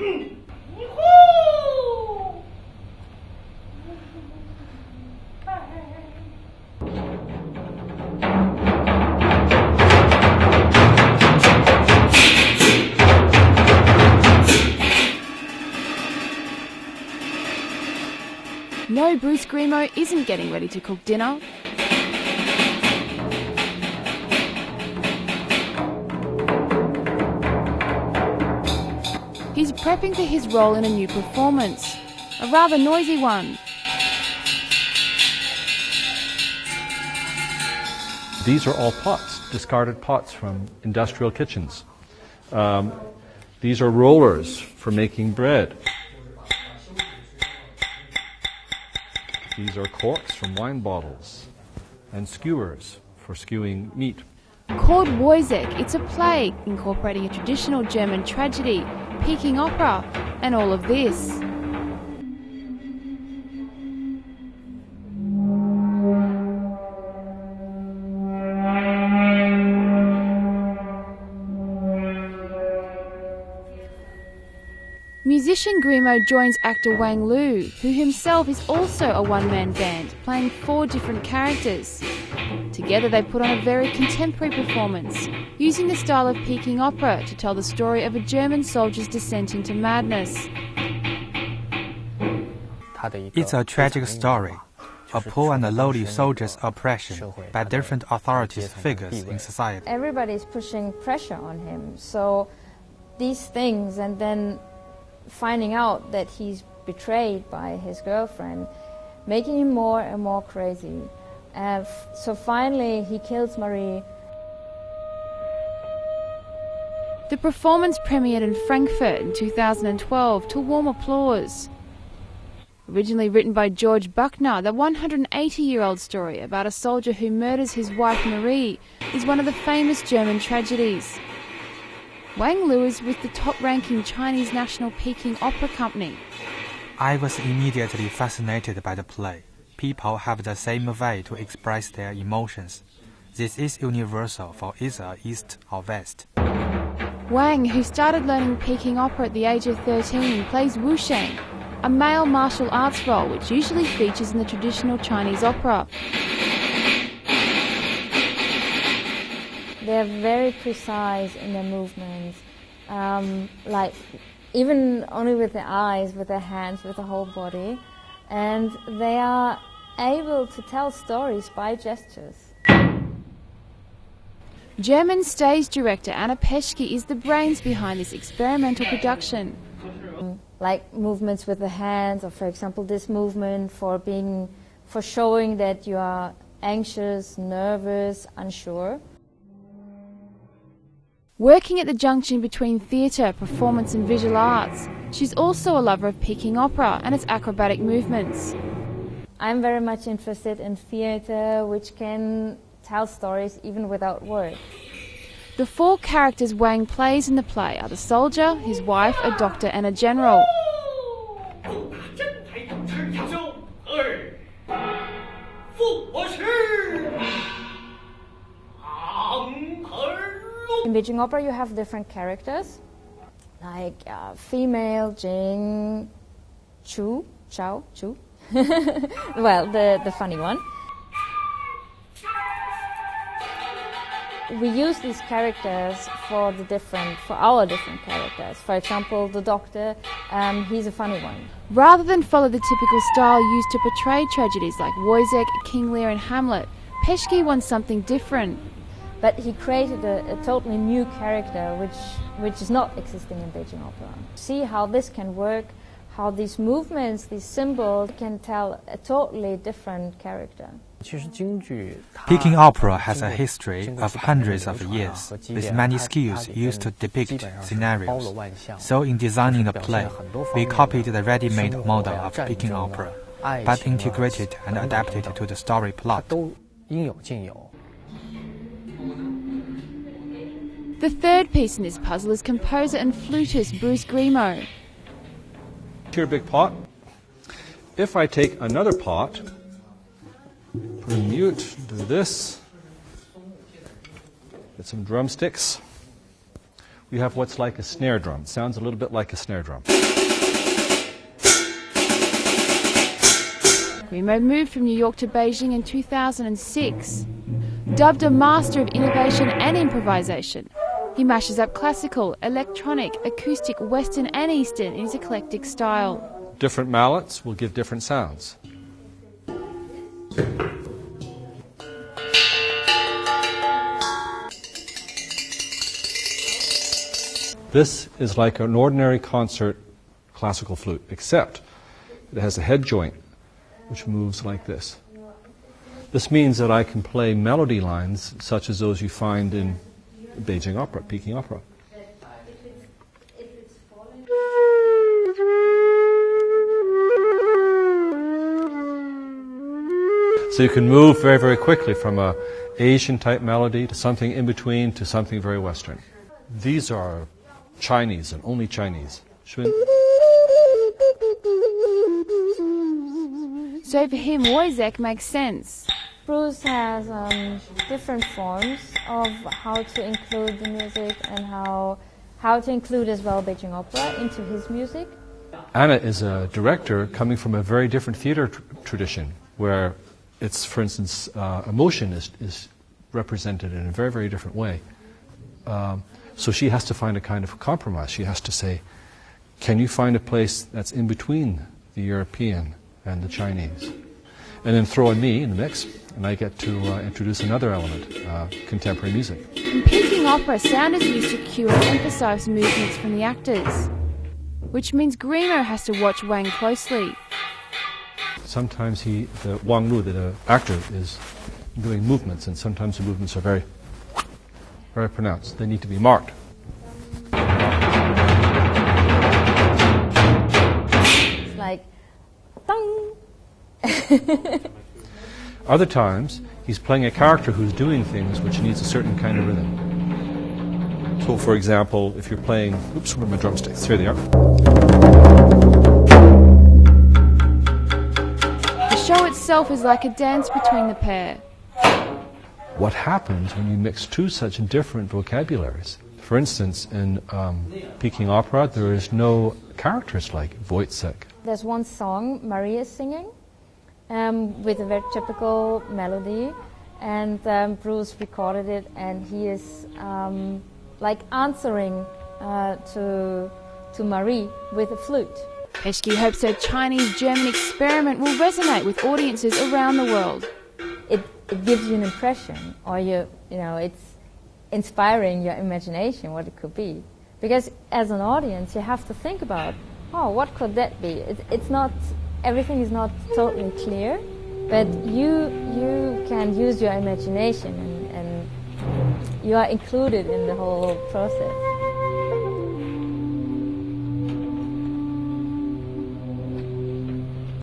No, Bruce GREMO isn't getting ready to cook dinner. He's prepping for his role in a new performance, a rather noisy one. These are all pots, discarded pots from industrial kitchens. These are rollers for making bread. These are corks from wine bottles, and skewers for skewing meat. Called WANG, it's a play incorporating a traditional German tragedy, Peking Opera, and all of this. Musician GREMO joins actor Wang Lu, who himself is also a one-man band, playing 4 different characters. Together they put on a very contemporary performance, using the style of Peking Opera to tell the story of a German soldier's descent into madness. It's a tragic story, a poor and lowly soldier's oppression by different authority figures in society. Everybody's pushing pressure on him, so these things, and then finding out that he's betrayed by his girlfriend, making him more and more crazy. So finally he kills Marie. The performance premiered in Frankfurt in 2012 to warm applause. Originally written by George Buckner, the 180-year-old story about a soldier who murders his wife Marie is one of the famous German tragedies. Wang Lu is with the top-ranking Chinese national Peking Opera Company. I was immediately fascinated by the play. People have the same way to express their emotions. This is universal for either East or West. Wang, who started learning Peking Opera at the age of 13, plays wusheng, a male martial arts role which usually features in the traditional Chinese opera. They're very precise in their movements, like even only with their eyes, with their hands, with the whole body, and they are able to tell stories by gestures. German stage director Anna PESHCKE is the brains behind this experimental production. Like movements with the hands, or for example this movement for showing that you are anxious, nervous, unsure. Working at the junction between theatre, performance and visual arts, she's also a lover of Peking Opera and its acrobatic movements. I'm very much interested in theatre, which can tell stories even without words. The 4 characters Wang plays in the play are the soldier, his wife, a doctor and a general. In Beijing Opera you have different characters, like female Jing, Chu, Chao, Chu, well, the funny one. We use these characters for our different characters. For example, the doctor, he's a funny one. Rather than follow the typical style used to portray tragedies like WANG, King Lear and Hamlet, PESHCKE wants something different. But he created a totally new character which is not existing in Beijing Opera. See how this can work, how these movements, these symbols can tell a totally different character. Peking Opera has a history of hundreds of years, with many skills used to depict scenarios. So in designing the play, we copied the ready-made model of Peking Opera, but integrated and adapted to the story plot. The third piece in this puzzle is composer and flutist Bruce GREMO. Here, big pot. If I take another pot, put a mute, do this, get some drumsticks. you have what's like a snare drum. It sounds a little bit like a snare drum. GREMO moved from New York to Beijing in 2006. Dubbed a master of innovation and improvisation, he mashes up classical, electronic, acoustic, Western and Eastern in his eclectic style. Different mallets will give different sounds. This is like an ordinary concert classical flute, except it has a head joint which moves like this. This means that I can play melody lines such as those you find in Beijing Opera, Peking Opera. So you can move very, very quickly from a Asian type melody to something in between to something very Western. These are Chinese and only Chinese. So for him, Wojciech makes sense. Bruce has different forms of how to include the music and how to include as well Beijing Opera into his music. Anna is a director coming from a very different theater tradition where it's, for instance, emotion is represented in a very, very different way. So she has to find a kind of compromise. She has to say, can you find a place that's in between the European and the Chinese? And then throw in me in the mix, and I get to introduce another element, contemporary music. In Peking Opera, sound is used to cue and emphasize movements from the actors, which means GREMO has to watch Wang closely. Sometimes Wang Lu, the actor, is doing movements, and sometimes the movements are very, very pronounced. They need to be marked. It's like, dong. Other times, he's playing a character who's doing things which needs a certain kind of rhythm. So, for example, if you're playing, oops, where are my drumsticks? Here they are. The show itself is like a dance between the pair. What happens when you mix two such different vocabularies? For instance, in Peking Opera, there is no characters like Wojciech. There's one song Marie is singing with a very typical melody, and Bruce recorded it, and he is like answering to Marie with a flute. PESHCKE hopes her Chinese-German experiment will resonate with audiences around the world. It gives you an impression, or it's inspiring your imagination what it could be. Because as an audience, you have to think about, oh, what could that be? It's not, everything is not totally clear, but you can use your imagination and you are included in the whole process.